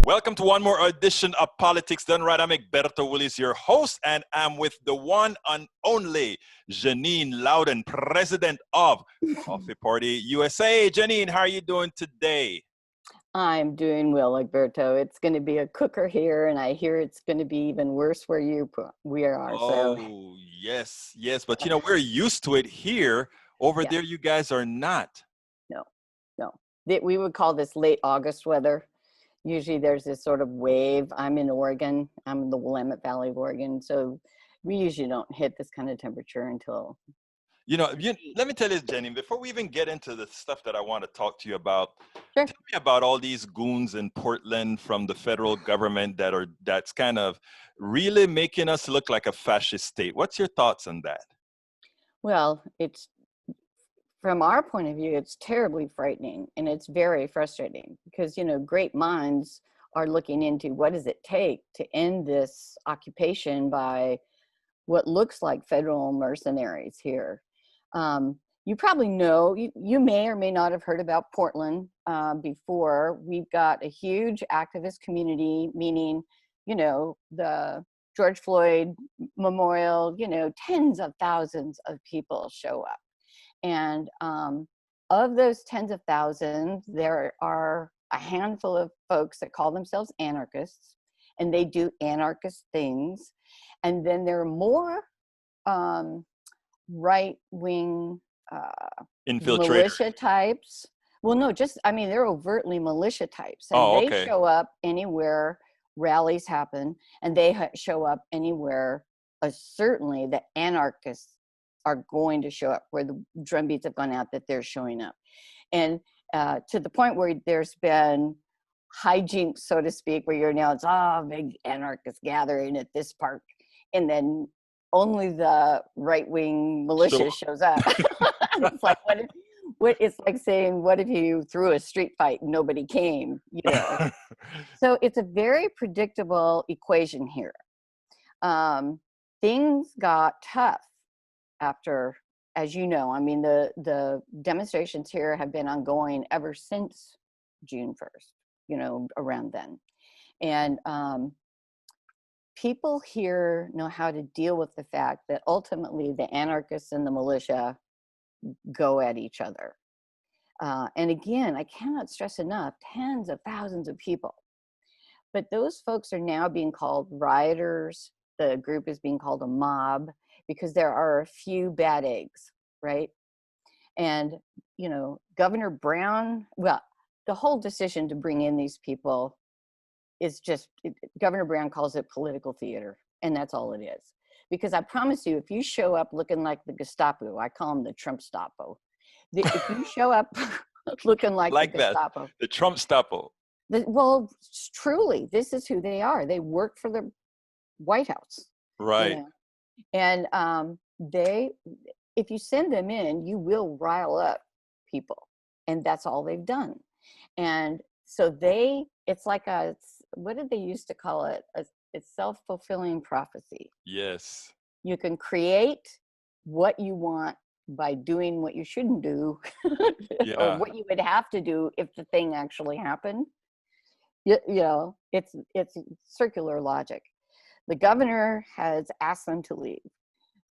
Welcome to one more edition of Politics Done Right. I'm Egberto Willis, your host, and I'm with the one and only Jeanene Louden, president of Coffee Party USA. Jeanene, how are you doing today? I'm doing well, Egberto. It's going to be a cooker here, and I hear it's going to be even worse where we are. Oh, yes, yes. But you know, we're used to it here. Over there, you guys are not. No. We would call this late August weather. Usually there's this sort of wave. I'm in Oregon. I'm in the Willamette Valley of Oregon. So we usually don't hit this kind of temperature until... Let me tell you, Jenny, before we even get into the stuff that I want to talk to you about, Sure. tell me about all these goons in Portland from the federal government that's kind of really making us look like a fascist state. What's your thoughts on that? Well, from our point of view, it's terribly frightening, and it's very frustrating because, great minds are looking into what does it take to end this occupation by what looks like federal mercenaries here. You probably know, you may or may not have heard about Portland before. We've got a huge activist community, meaning, the George Floyd Memorial, tens of thousands of people show up. And of those tens of thousands, there are a handful of folks that call themselves anarchists, and they do anarchist things. And then there are more right-wing militia types. Well, no, they're overtly militia types. And they show up anywhere rallies happen, and they show up anywhere, certainly the anarchists are going to show up, where the drumbeats have gone out that they're showing up. And to the point where there's been hijinks, so to speak, where you're now, it's a big anarchist gathering at this park. And then only the right-wing militia shows up. It's like, it's like saying, what if you threw a street fight and nobody came? So it's a very predictable equation here. Things got tough after, as you know, the demonstrations here have been ongoing ever since June 1st, around then. And people here know how to deal with the fact that ultimately the anarchists and the militia go at each other. And again, I cannot stress enough, tens of thousands of people. But those folks are now being called rioters. The group is being called a mob because there are a few bad eggs, right? And, Governor Brown, well, the whole decision to bring in these people is Governor Brown calls it political theater, and that's all it is. Because I promise you, if you show up looking like the Gestapo, I call them the Trumpstapo. If you show up looking like the Gestapo. The Trumpstapo. Well, truly, this is who they are. They work for the White House. Right. And if you send them in, you will rile up people. And that's all they've done. And so it's like what did they used to call it? It's self-fulfilling prophecy. Yes. You can create what you want by doing what you shouldn't do, or what you would have to do if the thing actually happened. It's circular logic. The governor has asked them to leave.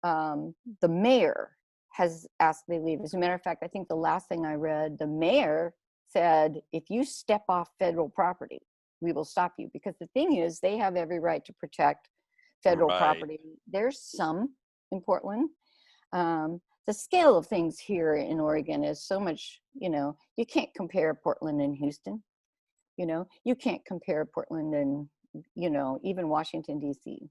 The mayor has asked they leave. As a matter of fact, I think the last thing I read, the mayor said, if you step off federal property, we will stop you. Because the thing is, they have every right to protect federal property. There's some in Portland. The scale of things here in Oregon is so much, you can't compare Portland and Houston. You can't compare Portland and, even Washington, D.C.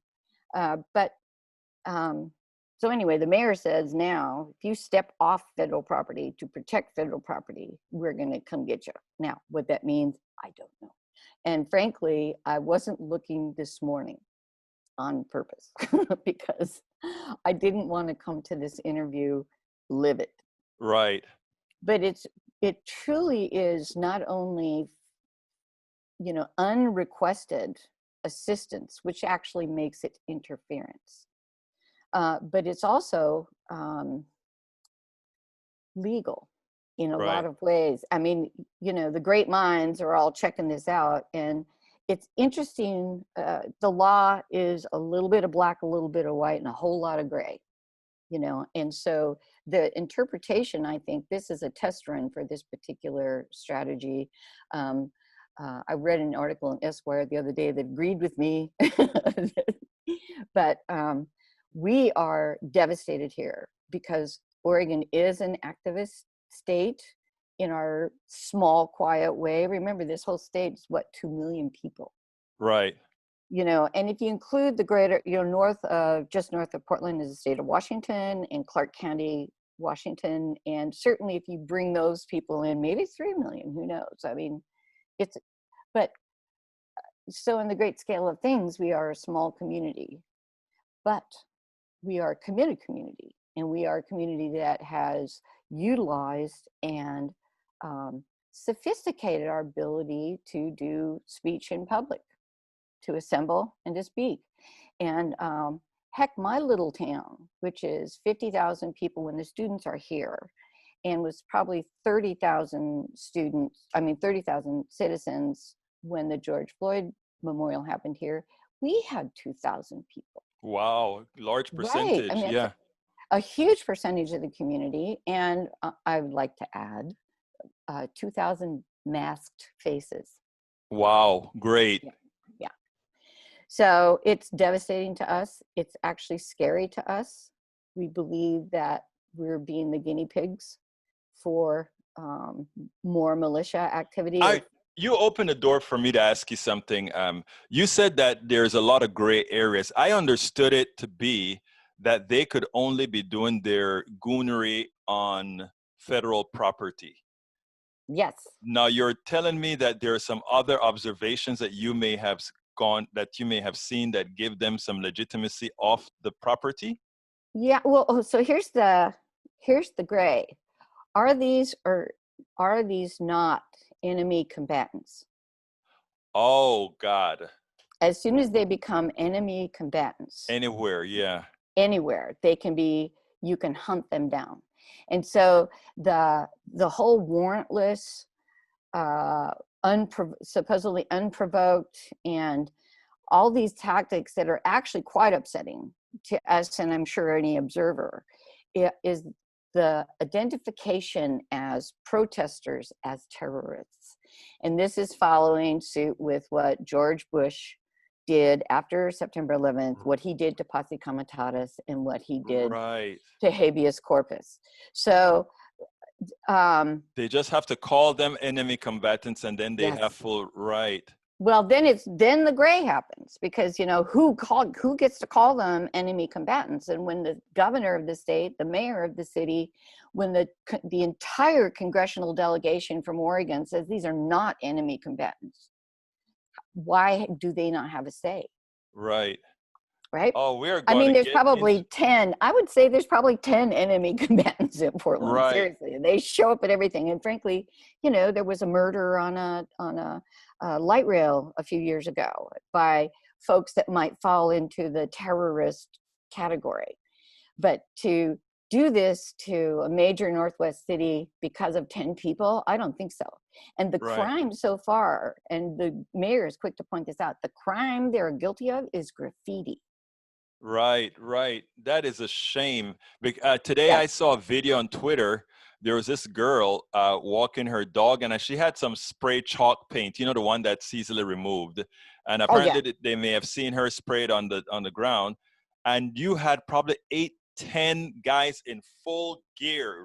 So anyway, the mayor says now, if you step off federal property to protect federal property, we're going to come get you. Now, what that means, I don't know. And frankly, I wasn't looking this morning on purpose because I didn't want to come to this interview livid. Right. But it truly is not only, unrequested assistance, which actually makes it interference. But it's also legal in a lot of ways. The great minds are all checking this out. And it's interesting. The law is a little bit of black, a little bit of white, and a whole lot of gray, you know. And so the interpretation, I think this is a test run for this particular strategy. I read an article in Esquire the other day that agreed with me, but we are devastated here because Oregon is an activist state in our small, quiet way. Remember, this whole state is what, 2 million people. Right. You know, and if you include the greater, you know, just north of Portland is the state of Washington and Clark County, Washington. And certainly if you bring those people in, maybe 3 million, who knows? I mean, but so in the great scale of things, we are a small community, but we are a committed community. And we are a community that has utilized and sophisticated our ability to do speech in public, to assemble and to speak. And heck, my little town, which is 50,000 people when the students are here, and was probably 30,000 citizens when the George Floyd Memorial happened here, we had 2,000 people. Wow, large Right. I percentage. mean, Yeah. a huge percentage of the community. And I would like to add 2,000 masked faces. Wow, great. Yeah. Yeah. So it's devastating to us. It's actually scary to us. We believe that we're being the guinea pigs for more militia activity. You opened the door for me to ask you something. You said that there's a lot of gray areas. I understood it to be that they could only be doing their goonery on federal property. Yes. Now you're telling me that there are some other observations that you may have seen that give them some legitimacy off the property? Yeah. Well, so here's the gray. Are these not enemy combatants? Oh God. As soon as they become enemy combatants, Anywhere, yeah. anywhere, you can hunt them down. And so the whole warrantless, supposedly unprovoked, and all these tactics that are actually quite upsetting to us, and I'm sure any observer, is the identification as protesters as terrorists. And this is following suit with what George Bush did after September 11th, what he did to Posse Comitatus, and what he did to habeas corpus. So they just have to call them enemy combatants, and then they have full right. Well, then the gray happens, because, you know, who gets to call them enemy combatants? And when the governor of the state, the mayor of the city, when the entire congressional delegation from Oregon says these are not enemy combatants, why do they not have a say? Right. Right. Oh, I mean, there's probably 10. I would say there's probably 10 enemy combatants in Portland. Right. Seriously, they show up at everything. And frankly, you know, there was a murder on a light rail a few years ago by folks that might fall into the terrorist category. But to do this to a major Northwest city because of 10 people, I don't think so. And the crime so far, and the mayor is quick to point this out, the crime they're guilty of is graffiti. Right. That is a shame. Today I saw a video on Twitter. There was this girl walking her dog, and she had some spray chalk paint, you know, the one that's easily removed. And apparently they may have seen her sprayed on the ground. And you had probably 8-10 guys in full gear,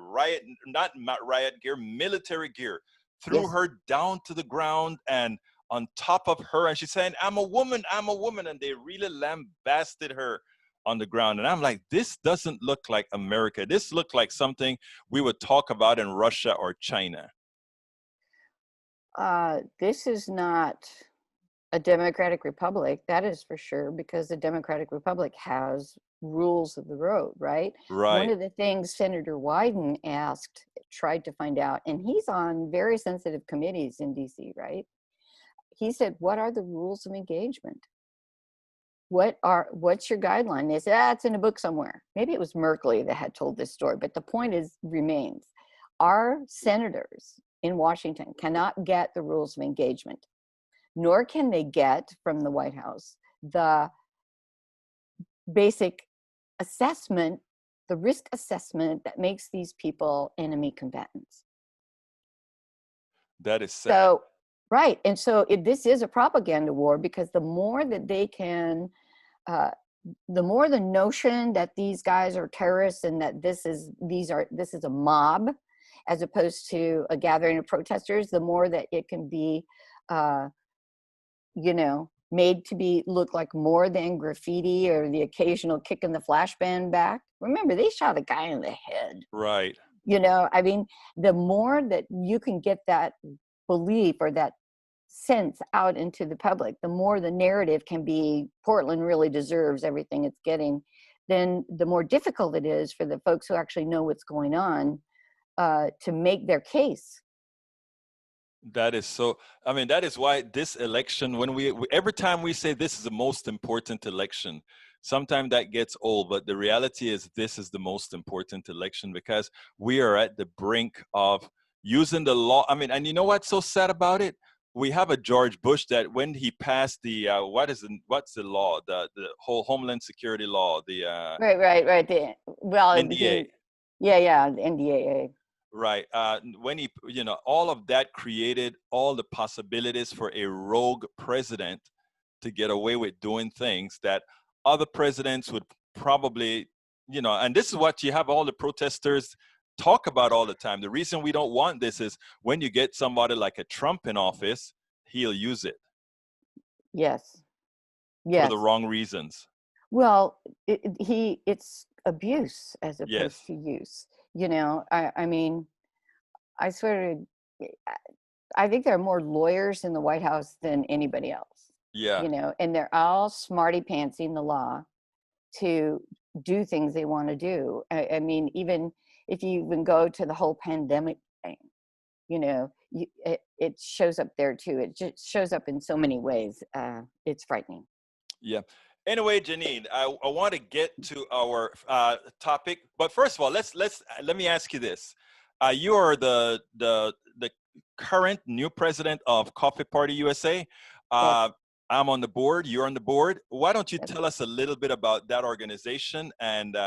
not riot gear, military gear, threw her down to the ground and on top of her, and she's saying, I'm a woman, and they really lambasted her on the ground. And I'm like, this doesn't look like America. This looked like something we would talk about in Russia or China. This is not a democratic republic, that is for sure, because the Democratic Republic has rules of the road, right? One of the things Senator Wyden tried to find out, and he's on very sensitive committees in DC, right? He said, what are the rules of engagement? What's your guideline? They said, it's in a book somewhere. Maybe it was Merkley that had told this story, but the point remains, our senators in Washington cannot get the rules of engagement. nor can they get from the White House the basic assessment, the risk assessment that makes these people enemy combatants. That is sad. So, right. And so this is a propaganda war, because the more that they can, the more the notion that these guys are terrorists and that this is a mob as opposed to a gathering of protesters, the more that it can be, made to be look like more than graffiti or the occasional kick in the flashbang back. Remember, they shot a guy in the head. Right. I mean, the more that you can get that belief or that sense out into the public, the more the narrative can be Portland really deserves everything it's getting, then the more difficult it is for the folks who actually know what's going on to make their case. That is so, I mean, that is why this election, when every time we say this is the most important election, sometimes that gets old, but the reality is this is the most important election because we are at the brink of using the law. I mean, and you know what's so sad about it? We have a George Bush that when he passed the, what's the law? The whole Homeland Security law, the Right. It was NDA. the NDAA. Right. When he, all of that created all the possibilities for a rogue president to get away with doing things that other presidents would probably, and this is what you have all the protesters talk about all the time. The reason we don't want this is when you get somebody like a Trump in office, he'll use it. Yes. For the wrong reasons. Well, it's abuse as opposed Yes. to use. I mean, I think there are more lawyers in the White House than anybody else. Yeah. And they're all smarty pantsing the law to do things they want to do. I mean, even if you even go to the whole pandemic thing, it shows up there too. It just shows up in so many ways. It's frightening. Yeah. Anyway, Jeanene, I want to get to our topic, but first of all, let me ask you this: you are the current new president of Coffee Party USA. Yes. I'm on the board. You're on the board. Why don't you Yes. tell us a little bit about that organization and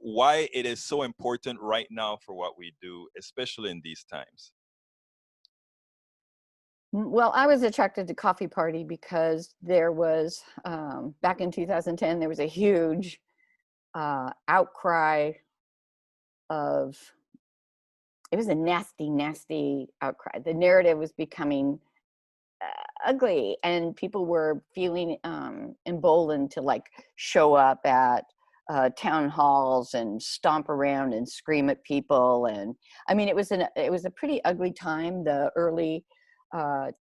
why it is so important right now for what we do, especially in these times? Well, I was attracted to Coffee Party because there was, back in 2010, there was a huge outcry it was a nasty, nasty outcry. The narrative was becoming ugly, and people were feeling emboldened to show up at town halls and stomp around and scream at people. And I mean, it was a pretty ugly time, the early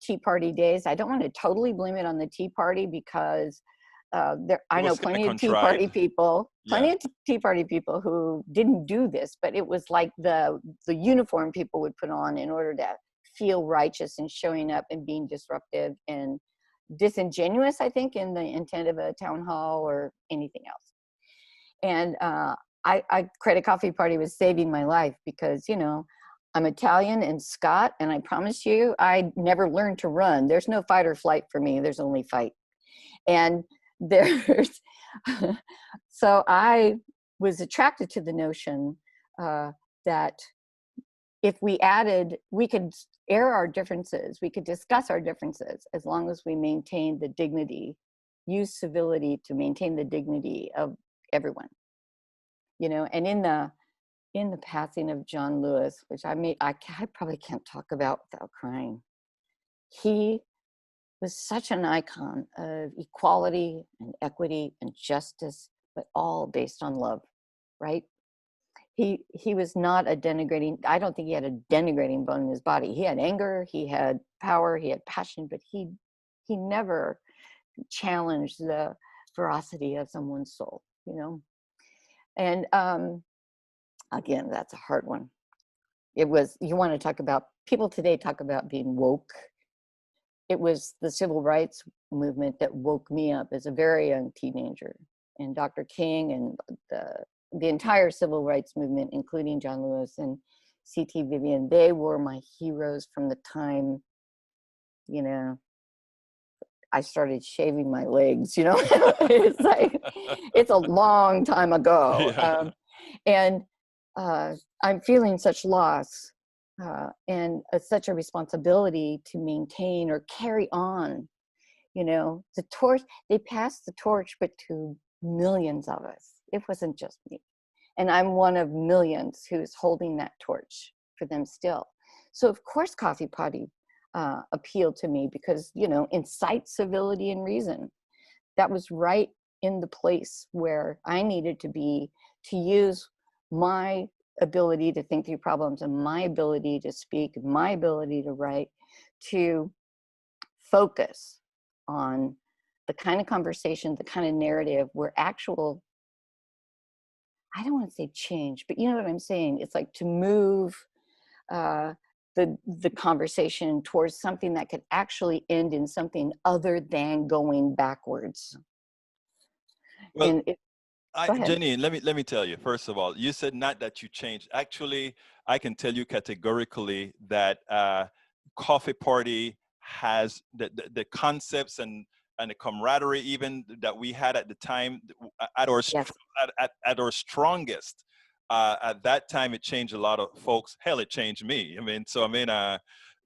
Tea Party days. I don't want to totally blame it on the Tea Party because I know plenty of Tea Party people, who didn't do this, but it was like the uniform people would put on in order to feel righteous and showing up and being disruptive and disingenuous, I think, in the intent of a town hall or anything else. And I credit Coffee Party with saving my life because, I'm Italian and Scot, and I promise you, I never learned to run. There's no fight or flight for me. There's only fight. And there's, so I was attracted to the notion that if we could air our differences, we could discuss our differences as long as we maintain the dignity, use civility to maintain the dignity of everyone. And in the passing of John Lewis, which I probably can't talk about without crying. He was such an icon of equality and equity and justice, but all based on love, right? He was not I don't think he had a denigrating bone in his body. He had anger, he had power, he had passion, but he never challenged the ferocity of someone's soul, And again, that's a hard one. You want to talk about, people today talk about being woke. It was the civil rights movement that woke me up as a very young teenager. And Dr. King and the entire civil rights movement, including John Lewis and C.T. Vivian, they were my heroes from the time, I started shaving my legs, you know. It's like, it's a long time ago. Yeah. And I'm feeling such loss and such a responsibility to maintain or carry on, you know, the torch. They passed the torch, but to millions of us. It wasn't just me. And I'm one of millions who's holding that torch for them still. So of course, Coffee Potty appealed to me because, you know, incite civility and reason. That was right in the place where I needed to be, to use my ability to think through problems and my ability to speak, my ability to write, to focus on the kind of conversation, the kind of narrative where actual, I don't want to say change, but you know what I'm saying? It's like to move uh, the conversation towards something that could actually end in something other than going backwards. Well, And it, go ahead. Jeanene, let me tell you. First of all, you said not that you changed. Actually, I can tell you categorically that Coffee Party has the concepts and the camaraderie even that we had at the time at our Yes. at our strongest. At that time, it changed a lot of folks. Hell, it changed me. I mean,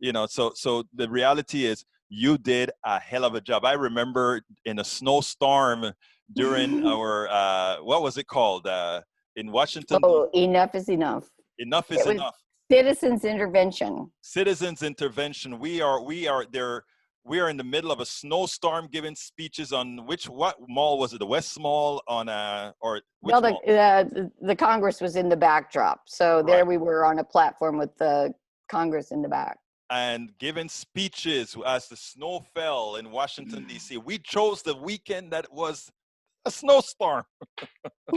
you know, so the reality is you did a hell of a job. I remember in a snowstorm during our what was it called in Washington? Oh, enough is enough. Enough is It was enough. citizens intervention. Citizens intervention. We are there. We are in the middle of a snowstorm, giving speeches on what mall was it? The West Mall on or which Well, mall? the Congress was in the backdrop. So Right. there we were on a platform with the Congress in the back. And giving speeches as the snow fell in Washington D.C. We chose the weekend that was a snowstorm.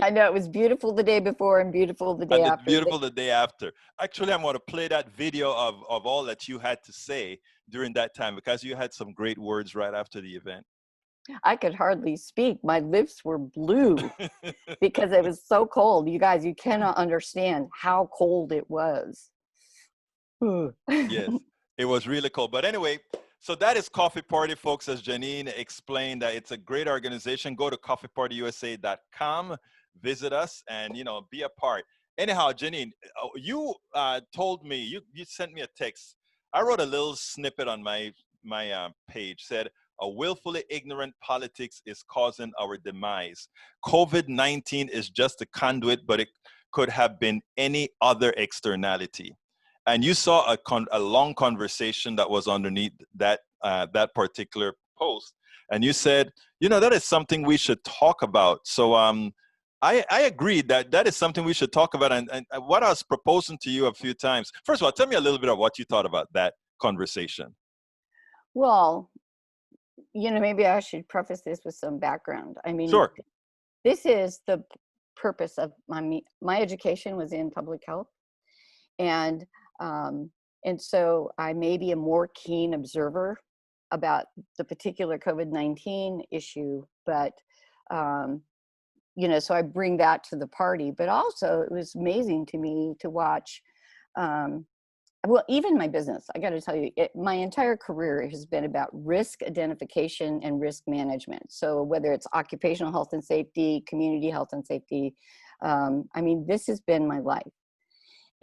I know it was beautiful the day before and beautiful the day And it's after. beautiful the day after. Actually, I'm going to play that video of all that you had to say during that time because you had some great words right after the event. I could hardly speak. My lips were blue because it was so cold. You guys, you cannot understand how cold it was. Yes, it was really cool. But anyway, so that is Coffee Party, folks. As Jeanene explained, that it's a great organization. Go to coffeepartyusa.com, visit us, and be a part. Anyhow, Jeanene, you told me you sent me a text. I wrote a little snippet on my page. Said a willfully ignorant politics is causing our demise. COVID-19 is just a conduit, but it could have been any other externality. And you saw a long conversation that was underneath that particular post, and you said, that is something we should talk about. So I agreed that is something we should talk about. And what I was proposing to you a few times. First of all, tell me a little bit of what you thought about that conversation. Well, maybe I should preface this with some background. I mean, Sure. this is the purpose of my education was in public health. And so I may be a more keen observer about the particular COVID-19 issue, but, so I bring that to the party. But also it was amazing to me to watch, well, even my business, I got to tell you, my entire career has been about risk identification and risk management. So whether it's occupational health and safety, community health and safety, this has been my life.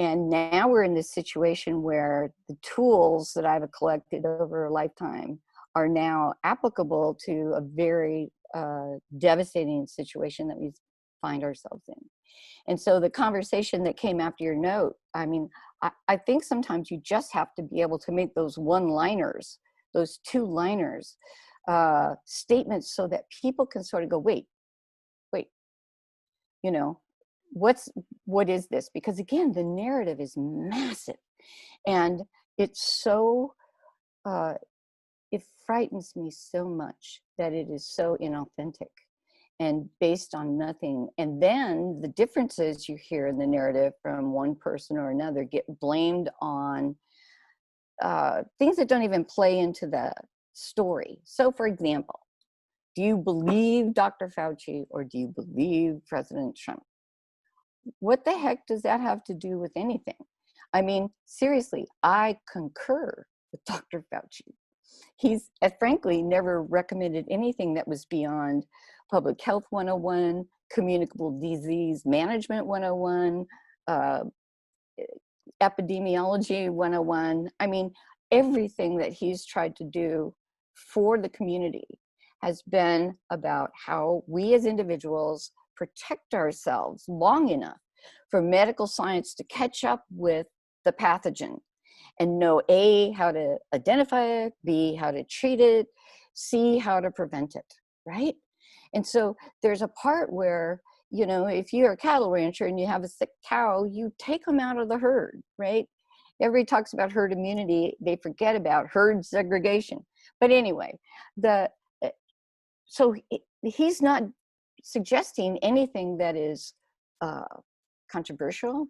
And now we're in this situation where the tools that I've collected over a lifetime are now applicable to a very devastating situation that we find ourselves in. And so the conversation that came after your note, I think sometimes you just have to be able to make those one-liners, those two-liners, statements so that people can sort of go, wait, what is this? Because again, the narrative is massive, and it's so it frightens me so much that it is so inauthentic and based on nothing. And then the differences you hear in the narrative from one person or another get blamed on things that don't even play into the story. So for example, do you believe Dr. Fauci or do you believe President Trump? What the heck does that have to do with anything? Seriously, I concur with Dr. Fauci. He's frankly never recommended anything that was beyond public health 101, communicable disease management 101, epidemiology 101. I mean, everything that he's tried to do for the community has been about how we as individuals protect ourselves long enough for medical science to catch up with the pathogen and know A, how to identify it, B, how to treat it, C, how to prevent it, right? And so there's a part where, you know, if you're a cattle rancher and you have a sick cow, you take them out of the herd, right? Everybody talks about herd immunity. They forget about herd segregation. But anyway, so he's not suggesting anything that is controversial,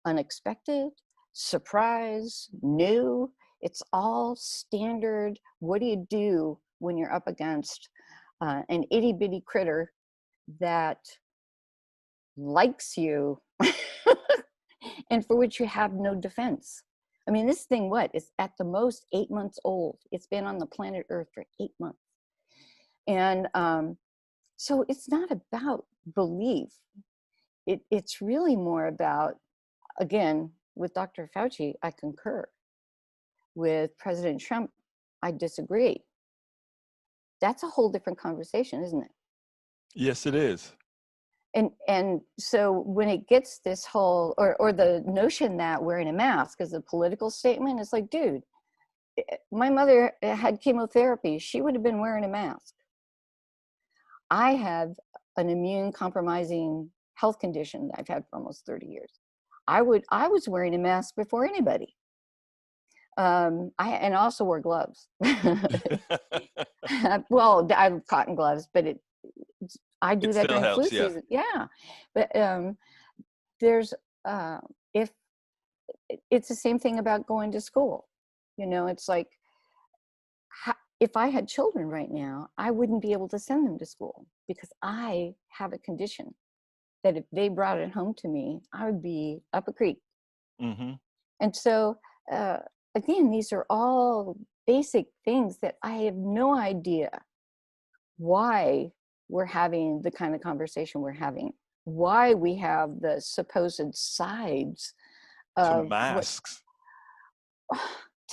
unexpected, surprise, new. It's all standard. What do you do when you're up against an itty bitty critter that likes you and for which you have no defense? I mean, this thing, what, is at the most 8 months old. It's been on the planet Earth for 8 months. And so it's not about belief. It's really more about, again, with Dr. Fauci, I concur. With President Trump, I disagree. That's a whole different conversation, isn't it? Yes, it is. And so when it gets this whole, or the notion that wearing a mask is a political statement, it's like, dude, my mother had chemotherapy. She would have been wearing a mask. I have an immune compromising health condition that I've had for almost 30 years. I was wearing a mask before anybody. I also wore gloves. Well, I have cotton gloves, but I do that during flu season. Yeah. But there's if it's the same thing about going to school. You know, it's like, if I had children right now, I wouldn't be able to send them to school because I have a condition that if they brought it home to me, I would be up a creek. Mm-hmm. And so, again, these are all basic things that I have no idea why we're having the kind of conversation we're having, why we have the supposed sides of to masks.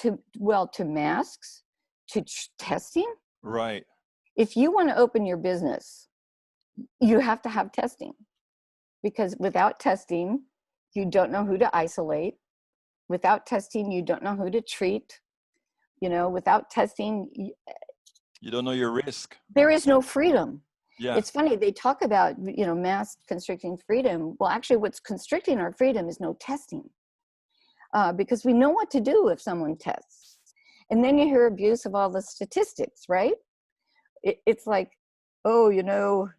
To masks, to testing. Right. If you want to open your business, you have to have testing, because without testing, you don't know who to isolate. Without testing, you don't know who to treat. You know, without testing, you don't know your risk. There is no freedom. Yeah. It's funny, they talk about, you know, mass constricting freedom. Well, actually, what's constricting our freedom is no testing. Because we know what to do if someone tests. And then you hear abuse of all the statistics, right? It's like, oh, you know,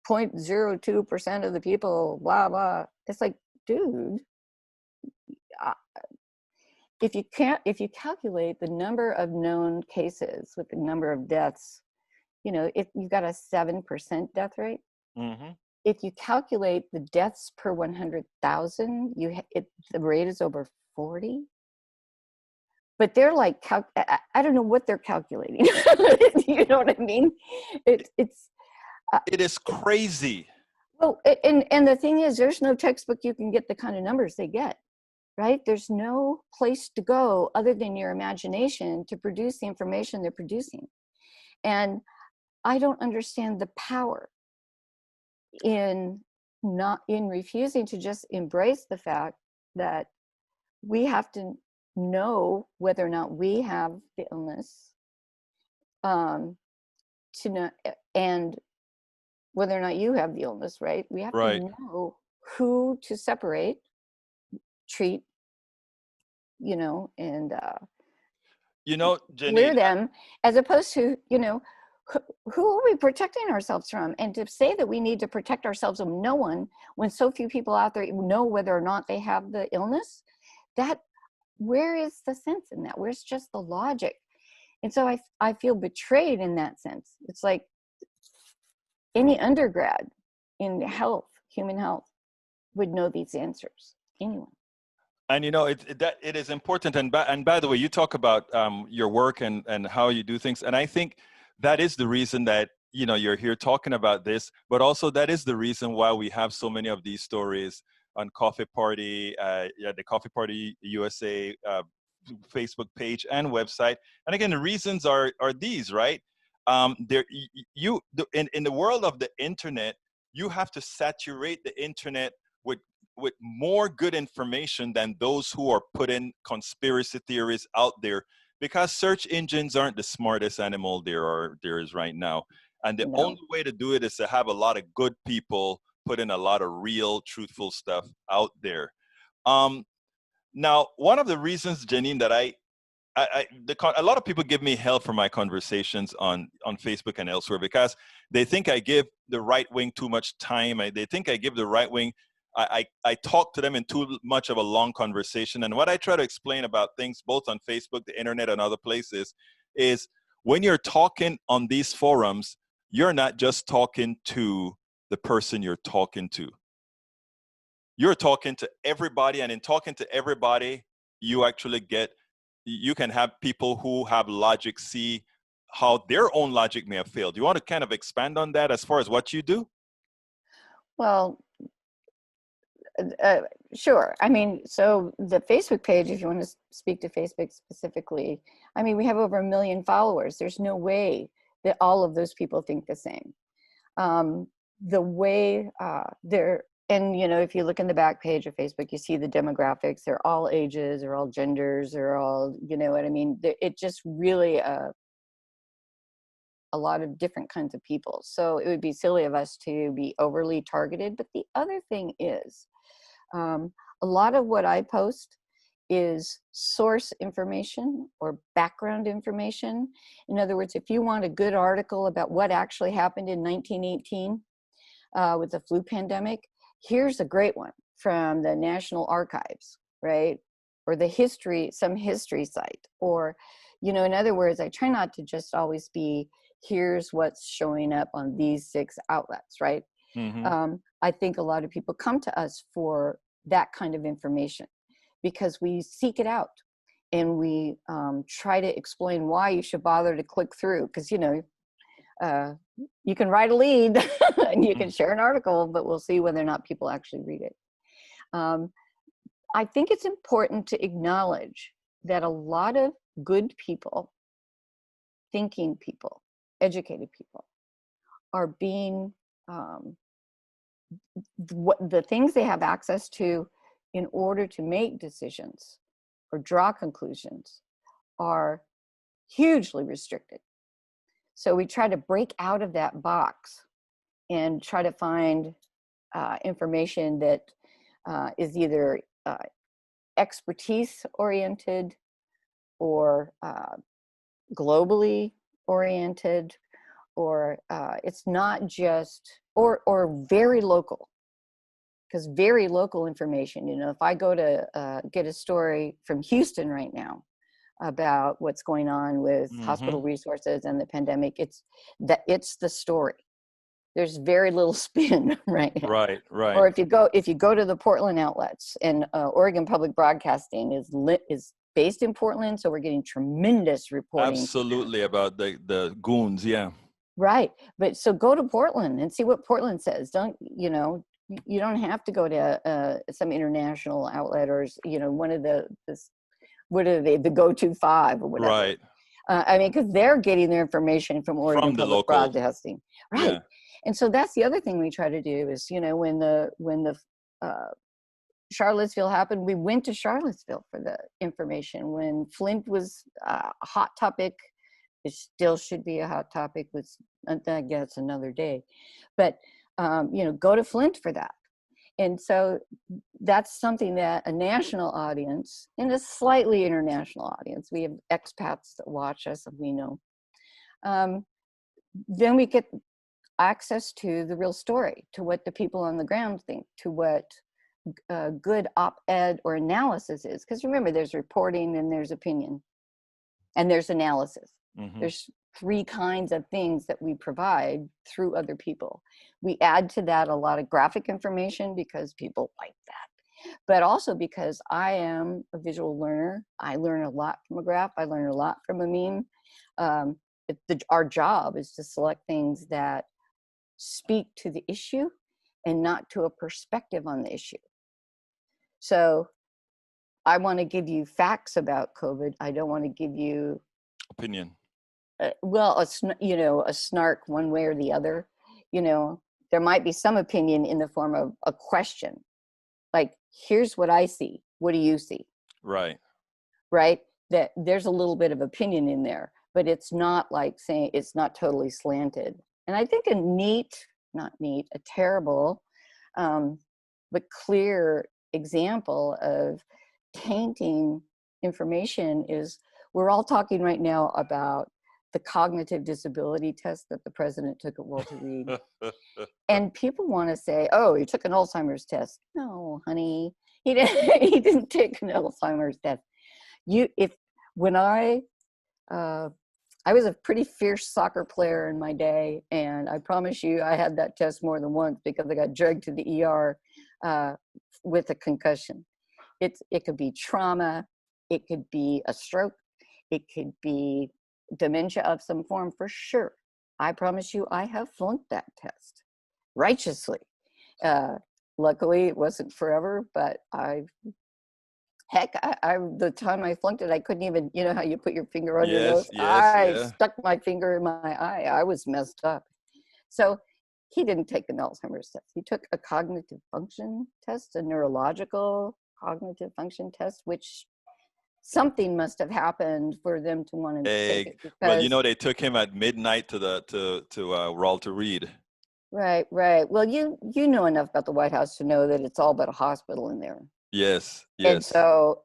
0.02% of the people, blah, blah. It's like, dude, if you calculate the number of known cases with the number of deaths, you know, if you've got a 7% death rate. Mm-hmm. If you calculate the deaths per 100,000, the rate is over 40. But they're like, I don't know what they're calculating. You know what I mean? It is crazy. Well, and the thing is, there's no textbook you can get the kind of numbers they get, right? There's no place to go other than your imagination to produce the information they're producing. And I don't understand the power in refusing to just embrace the fact that we have to know whether or not we have the illness, to know, and whether or not you have the illness, right? We have to know who to separate, treat, you know, and you know, Jeanene, clear them, as opposed to, you know, who are we protecting ourselves from? And to say that we need to protect ourselves from no one when so few people out there know whether or not they have the illness, that, where is the sense in that? Where's just the logic? And so I feel betrayed in that sense. It's like any undergrad in health, human health, would know these answers. Anyone. And you know, that it is important. And by the way, you talk about your work and how you do things, and I think that is the reason that you know you're here talking about this. But also, that is the reason why we have so many of these stories on Coffee Party, yeah, the Coffee Party USA Facebook page and website. And again, the reasons are these, right? There, in the world of the internet, you have to saturate the internet with more good information than those who are putting conspiracy theories out there, because search engines aren't the smartest animal there is right now. And the No. only way to do it is to have a lot of good people putting a lot of real, truthful stuff out there. Um, Now, one of the reasons, Jeanene, that a lot of people give me hell for my conversations on Facebook and elsewhere because they think I give the right wing too much time. They think I give the right wing. I talk to them in too much of a long conversation. And what I try to explain about things, both on Facebook, the internet, and other places, is when you're talking on these forums, you're not just talking to the person you're talking to. You're talking to everybody, and in talking to everybody, you can have people who have logic see how their own logic may have failed. You want to kind of expand on that as far as what you do? Well, sure. I mean, so the Facebook page, if you want to speak to Facebook specifically, I mean, we have over 1 million followers. There's no way that all of those people think the same. The way they're, and you know, if you look in the back page of Facebook, you see the demographics. They're all ages, they're all genders, they're all, you know what I mean? It just really a lot of different kinds of people. So it would be silly of us to be overly targeted. But the other thing is, a lot of what I post is source information or background information. In other words, if you want a good article about what actually happened in 1918 with the flu pandemic, here's a great one from the National Archives, right? Or some history site. Or, you know, in other words, I try not to just always be, here's what's showing up on these 6 outlets, right? Mm-hmm. I think a lot of people come to us for that kind of information because we seek it out and we try to explain why you should bother to click through. Because, you know, you can write a lead and you can share an article, but we'll see whether or not people actually read it. I think it's important to acknowledge that a lot of good people, thinking people, educated people are being the things they have access to in order to make decisions or draw conclusions are hugely restricted. So we try to break out of that box and try to find information that is either expertise oriented or globally oriented, or it's not just, or very local. Because very local information, you know, if I go to get a story from Houston right now about what's going on with hospital resources and the pandemic, it's the story. There's very little spin right now. Right, right. Or if you go to the Portland outlets, and Oregon Public Broadcasting is based in Portland, so we're getting tremendous reporting. Absolutely, about the goons, yeah. Right, but so go to Portland and see what Portland says. You don't have to go to some international outlet or, you know, one of what are they, the go-to 5 or whatever. Right. I mean, because they're getting their information from Oregon the Public local Broadcasting, right? Yeah. And so that's the other thing we try to do is, you know, when the Charlottesville happened, we went to Charlottesville for the information. When Flint was a hot topic, it still should be a hot topic. I guess another day, but you know, go to Flint for that. And so that's something that a national audience and a slightly international audience, we have expats that watch us, and we know, then we get access to the real story, to what the people on the ground think, to what good op-ed or analysis is. Because remember, there's reporting and there's opinion and there's analysis. There's 3 kinds of things that we provide through other people. We add to that a lot of graphic information because people like that. but also because I am a visual learner. I learn a lot from a graph. I learn a lot from a meme. Our job is to select things that speak to the issue and not to a perspective on the issue. So I want to give you facts about COVID. I don't want to give you opinion. A snark one way or the other. There might be some opinion in the form of a question, like, here's what I see. What do you see? Right. Right. That there's a little bit of opinion in there, but it's not like saying it's not totally slanted. And I think a terrible, but clear example of tainting information is we're all talking right now about the cognitive disability test that the president took at Walter Reed. And people want to say, oh, he took an Alzheimer's test. No, honey, he didn't take an Alzheimer's test. I was a pretty fierce soccer player in my day, and I promise you I had that test more than once because I got dragged to the ER with a concussion. It could be trauma, it could be a stroke, it could be dementia of some form, for sure. I promise you I have flunked that test righteously. Luckily it wasn't forever, but the time I flunked it, I couldn't even, how you put your finger on your nose? I stuck my finger in my eye. I was messed up. So he didn't take an Alzheimer's test. He took a cognitive function test, a neurological cognitive function test, which something must have happened for them to want to take it. Well, they took him at midnight to Walter Reed. Right. Well, you know enough about the White House to know that it's all but a hospital in there. Yes. And so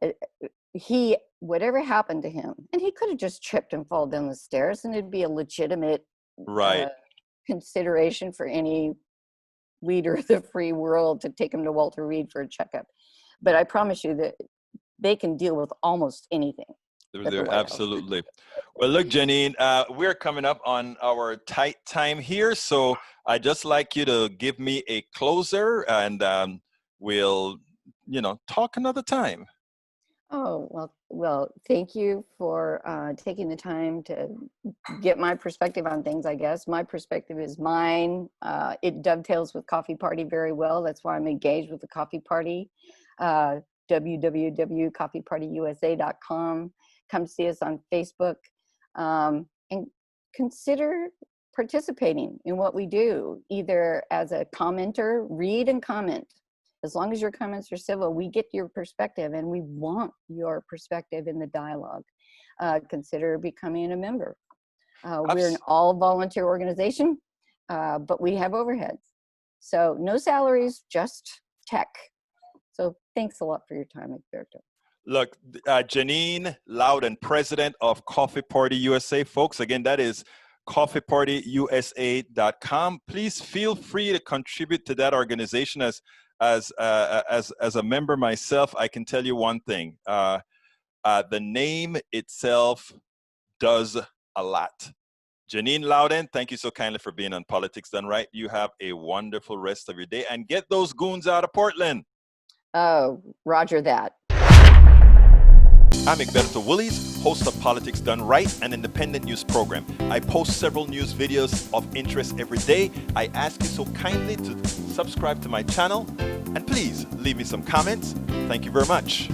whatever happened to him, and he could have just tripped and fallen down the stairs, and it'd be a legitimate consideration for any leader of the free world to take him to Walter Reed for a checkup. But I promise you that they can deal with almost anything. Absolutely. Well, look, Jeanene, we're coming up on our tight time here, so I'd just like you to give me a closer, and we'll talk another time. Oh, well, thank you for taking the time to get my perspective on things, I guess. My perspective is mine. It dovetails with Coffee Party very well. That's why I'm engaged with the Coffee Party. www.coffeepartyusa.com. Come see us on Facebook, and consider participating in what we do, either as a commenter, read and comment. As long as your comments are civil, we get your perspective, and we want your perspective in the dialogue. Consider becoming a member. We're an all-volunteer organization, but we have overheads. So no salaries, just tech. So thanks a lot for your time, Egberto. Look, Jeanene Louden, president of Coffee Party USA. Folks, again, that is coffeepartyusa.com. Please feel free to contribute to that organization. As a member myself, I can tell you one thing. The name itself does a lot. Jeanene Louden, thank you so kindly for being on Politics Done Right. You have a wonderful rest of your day, and get those goons out of Portland. Oh, roger that. I'm Egberto Willies, host of Politics Done Right, an independent news program. I post several news videos of interest every day. I ask you so kindly to subscribe to my channel, and please leave me some comments. Thank you very much.